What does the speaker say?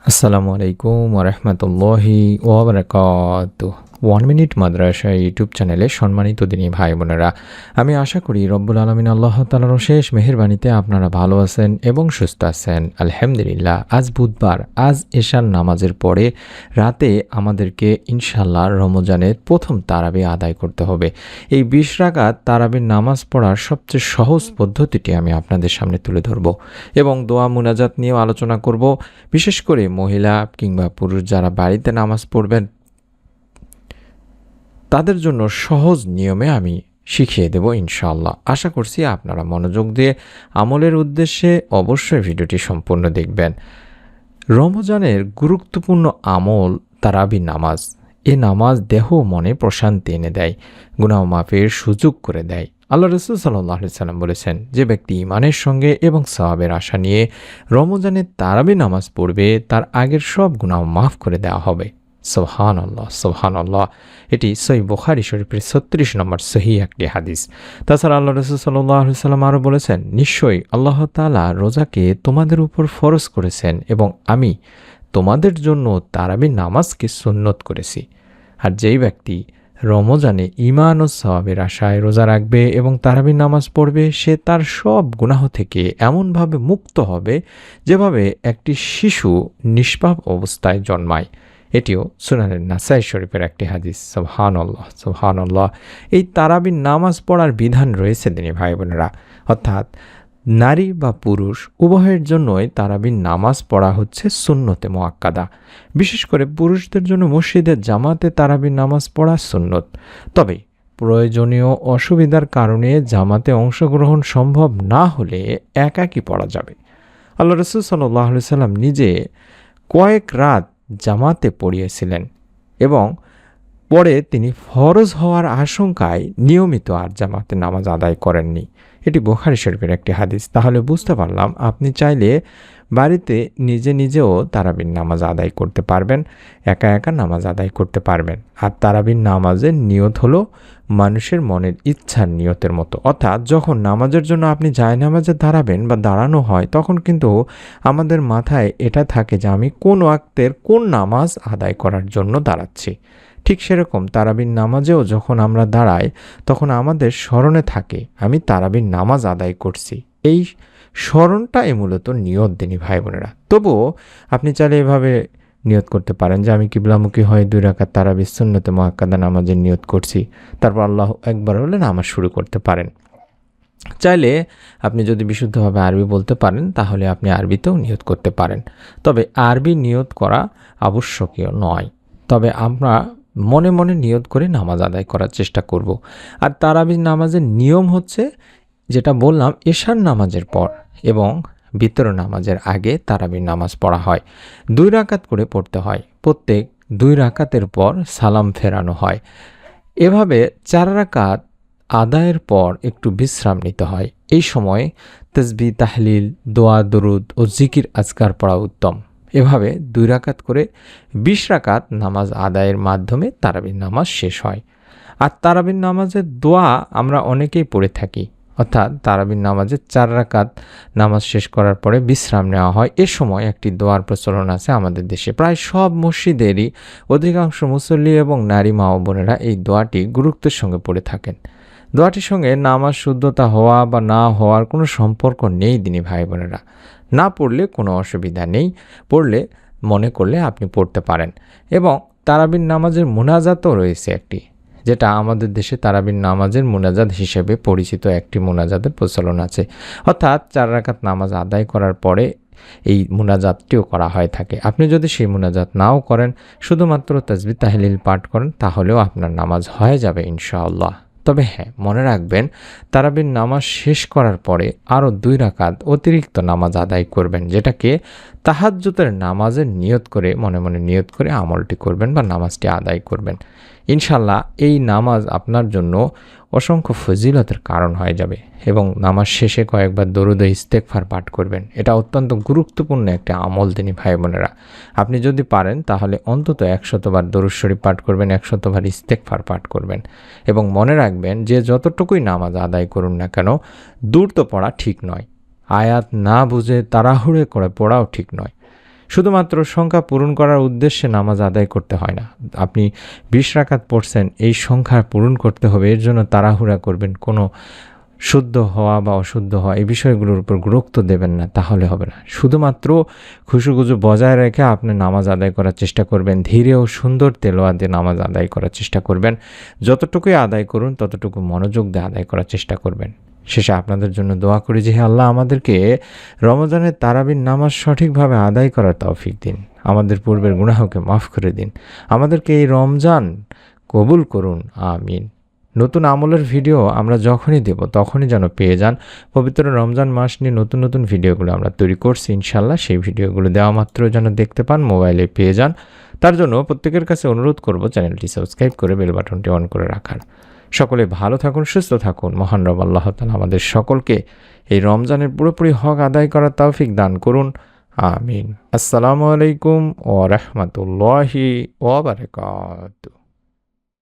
আসসালামু আলাইকুম ওরহমতুল্লাহি ওবরাকাতুহ। 1 মিনিট মাদ্রাসা ইউটিউব চ্যানেলে সম্মানিত দিনী ভাই বোনেরা, আমি আশা করি রব্বুল আলমিন আল্লাহ তাআলার অশেষ মেহেরবানিতে আপনারা ভালো আছেন এবং সুস্থ আছেন। আলহামদুলিল্লাহ। আজ বুধবার, আজ এশার নামাজের পরে রাতে আমাদেরকে ইনশাল্লাহ রমজানের প্রথম তারাবি আদায় করতে হবে। এই 20 রাকাত তারাবির নামাজ পড়ার সবচেয়ে সহজ পদ্ধতিটি আমি আপনাদের সামনে তুলে ধরব এবং দোয়া মুনাজাত নিয়েও আলোচনা করব। বিশেষ করে মহিলা কিংবা পুরুষ যারা বাড়িতে নামাজ পড়বেন তাদের জন্য সহজ নিয়মে আমি শিখিয়ে দেব ইনশাআল্লাহ। আশা করছি আপনারা মনোযোগ দিয়ে আমলের উদ্দেশ্যে অবশ্যই ভিডিওটি সম্পূর্ণ দেখবেন। রমজানের গুরুত্বপূর্ণ আমল তারাবি নামাজ। এ নামাজ দেহ মনে প্রশান্তি এনে দেয়, গুনাহ মাফের সুযোগ করে দেয়। আল্লাহ রাসূল সাল্লাল্লাহু আলাইহি সাল্লাম বলেছেন, যে ব্যক্তি ঈমানের সঙ্গে এবং সওয়াবের আশা নিয়ে রমজানের তারাবি নামাজ পড়বে তার আগের সব গুনাহ মাফ করে দেওয়া হবে। সুবহানাল্লাহ, সুবহানাল্লাহ। এটি সহিহ বুখারী শরীফের 36 নম্বর সহিহ একটি হাদিস। তাছাড়া আল্লাহ রাসূল সাল্লাল্লাহু আলাইহি সাল্লাম আরও বলেছেন, নিশ্চয়ই আল্লাহ তাআলা রোজাকে তোমাদের উপর ফরজ করেছেন এবং আমি তোমাদের জন্য তারাবি নামাজকে সুন্নত করেছি। আর যেই ব্যক্তি রমজানে ঈমান ও সওয়াবের আশায় রোজা রাখবে এবং তারাবি নামাজ পড়বে, সে তার সব গুনাহ থেকে এমনভাবে মুক্ত হবে যেভাবে একটি শিশু নিষ্পাপ অবস্থায় জন্মায়। এটিও সুনানের নাসাই শরীফের একটি হাদিস। সুবহানাল্লাহ, সুবহানাল্লাহ। এই তারাবির নামাজ পড়ার বিধান রয়েছে দিনী ভাই বোনেরা, অর্থাৎ নারী বা পুরুষ উভয়ের জন্যই তারাবির নামাজ পড়া হচ্ছে সুন্নতে মুআক্কাদা। বিশেষ করে পুরুষদের জন্য মসজিদের জামাতে তারাবির নামাজ পড়া সুন্নত। তবে প্রয়োজনীয় অসুবিধার কারণে জামাতে অংশগ্রহণ সম্ভব না হলে একাকী পড়া যাবে। আল্লাহ রাসূল সাল্লাল্লাহু আলাইহি সাল্লাম নিজে কয়েক রাত জামাতে পড়িয়েছিলেন এবং পরে তিনি ফরজ হওয়ার আশঙ্কায় নিয়মিত আর জামাতে নামাজ আদায় করেননি। এটি বুখারী শরীফের একটি হাদিস। তাহলে বুঝতে পারলাম আপনি চাইলে বাড়িতে নিজে নিজেও তারাবির নামাজ আদায় করতে পারবেন, একা একা নামাজ আদায় করতে পারবেন। আর তারাবির নামাজের নিয়ত হলো মানুষের মনের ইচ্ছার নিয়তের মতো, অর্থাৎ যখন নামাজের জন্য আপনি জায়নামাজে দাঁড়াবেন বা দাঁড়ানো হয় তখন কিন্তু আমাদের মাথায় এটা থাকে যে আমি কোন ওয়াক্তের কোন নামাজ আদায় করার জন্য দাঁড়াচ্ছি। ঠিক সেরকম তারাবির নামাজেও যখন আমরা দাঁড়াই তখন আমাদের স্মরণে থাকে আমি তারাবির নামাজ আদায় করছি। এই স্মরণটাই মূলত নিয়ত দিনী ভাই বোনেরা। তবুও আপনি চাইলে এভাবে নিয়ত করতে পারেন যে আমি কিবলামুখী হয়ে 2 রাকাত তারাবি সুন্নতে মুআক্কাদা নামাজের নিয়ত করছি, তারপর আল্লাহু আকবার বলে নামাজ শুরু করতে পারেন। চাইলে আপনি যদি বিশুদ্ধভাবে আরবি বলতে পারেন তাহলে আপনি আরবিতেও নিয়ত করতে পারেন। তবে আরবি নিয়ত করা আবশ্যকীয় নয়, তবে আমরা মনে মনে নিয়ত করে নামাজ আদায় করার চেষ্টা করব। আর তারাবির নামাজের নিয়ম হচ্ছে যেটা বললাম, এশার নামাজের পর এবং বিতর নামাজের আগে তারাবির নামাজ পড়া হয়। 2 রাকাত করে পড়তে হয়। প্রত্যেক 2 রাকাতের পর সালাম ফেরানো হয়। এভাবে 4 রাকাত আদায়ের পর একটু বিশ্রাম নিতে হয়। এই সময় তাসবিহ, তাহলিল, দোয়া, দরুদ ও জিকির আজকার পড়া উত্তম। এভাবে 2 রাকাত করে 20 রাকাত নামাজ আদায়ের মাধ্যমে তারাবির নামাজ শেষ হয়। আর তারাবির নামাজের দোয়া আমরা অনেকেই পড়ে থাকি, অর্থাৎ তারাবির নামাজের 4 রাকাত নামাজ শেষ করার পরে বিশ্রাম নেওয়া হয়। এ সময় একটি দোয়ার প্রচলন আছে আমাদের দেশে। প্রায় সব মসজিদেরই অধিকাংশ মুসল্লি এবং নারী মা ও বোনেরা এই দোয়াটি গুরুত্বের সঙ্গে পড়ে থাকেন। দোয়াটির সঙ্গে নামাজ শুদ্ধতা হওয়া বা না হওয়ার কোনো সম্পর্ক নেই দিনী ভাই বোনেরা। না পড়লে কোনো অসুবিধা নেই, পড়লে মনে করলে আপনি পড়তে পারেন। এবং তারাবির নামাজের মুনাজাতও রয়েছে একটি, যেটা আমাদের দেশে তারাবির নামাজের মুনাজাত হিসেবে পরিচিত একটি মুনাজাতের প্রচলন আছে। অর্থাৎ 4 রাকাত নামাজ আদায় করার পরে এই মুনাজাতটিও করা হয়ে থাকে। আপনি যদি সেই মুনাজাত নাও করেন, শুধুমাত্র তাসবিহ তাহলিল পাঠ করেন, তাহলেও আপনার নামাজ হয়ে যাবে ইনশাআল্লাহ। তবে হ্যাঁ, মনে রাখবেন তারাবির নামাজ শেষ করার পরে আরও 2 রাকাত অতিরিক্ত নামাজ আদায় করবেন, যেটাকে তাহাজ্জুদের নামাজের নিয়ত করে মনে মনে নিয়ত করে আমলটি করবেন বা নামাজটি আদায় করবেন। ইনশাল্লাহ এই নামাজ আপনার জন্য অসংখ্য ফজিলতের কারণ হয়ে যাবে। এবং নামাজ শেষে কয়েকবার দরুদ ও ইস্তেগফার পাঠ করবেন। এটা অত্যন্ত গুরুত্বপূর্ণ একটা আমল দিনী ভাই বোনেরা। আপনি যদি পারেন তাহলে অন্তত 100 বার দরুদ শরীফ পাঠ করবেন, 100 বার ইস্তেগফার পাঠ করবেন। এবং মনে রাখবেন যে যতটুকুই নামাজ আদায় করুন না কেন, দ্রুত পড়া ঠিক নয়। আয়াত না বুঝে তাড়াহুড়ো করে পড়াও ঠিক নয়। শুধুমাত্র সংখ্যা পূরণ করার উদ্দেশ্যে নামাজ আদায় করতে হয় না। আপনি 20 রাকাত পড়ছেন, এই সংখ্যা পূরণ করতে হবে, এর জন্য তাড়াহুড়া করবেন, কোনো শুদ্ধ হওয়া বা অশুদ্ধ হওয়া এই বিষয়গুলোর উপর গুরুত্ব দেবেন না, তাহলে হবে না। শুধুমাত্র খুশুখুজু বজায় রেখে আপনি নামাজ আদায় করার চেষ্টা করবেন, ধীরে ও সুন্দর তেলাওয়াত দিয়ে নামাজ আদায় করার চেষ্টা করবেন। যতটুকুই আদায় করুন ততটুকু মনোযোগ দিয়ে আদায় করার চেষ্টা করবেন। শেষে আপনাদের জন্য দোয়া করি যে হে আল্লাহ, আমাদেরকে রমজানের তারাবির নামাজ সঠিকভাবে আদায় করার তৌফিক দিন, আমাদের পূর্বের গুনাহকে মাফ করে দিন, আমাদেরকে এই রমজান কবুল করুন, আমিন। নতুন আমলের ভিডিও আমরা যখনই দেব তখনই যেন পেয়ে যান। পবিত্র রমজান মাস নিয়ে নতুন নতুন ভিডিওগুলো আমরা তৈরি করছি ইনশাল্লাহ, সেই ভিডিওগুলো দেওয়া মাত্র যেন দেখতে পান, মোবাইলে পেয়ে যান। তার জন্য প্রত্যেকের কাছে অনুরোধ করব চ্যানেলটি সাবস্ক্রাইব করে বেল বাটনটি অন করে রাখার। সকলে ভালো থাকুন, সুস্থ থাকুন। মহান রব আল্লাহ তাআলা আমাদের সকলকে এই রমজানের পুরোপুরি হক আদায় করার তৌফিক দান করুন, আমিন। আসসালামু আলাইকুম ওয়া রাহমাতুল্লাহি ওয়া বারাকাতুহু।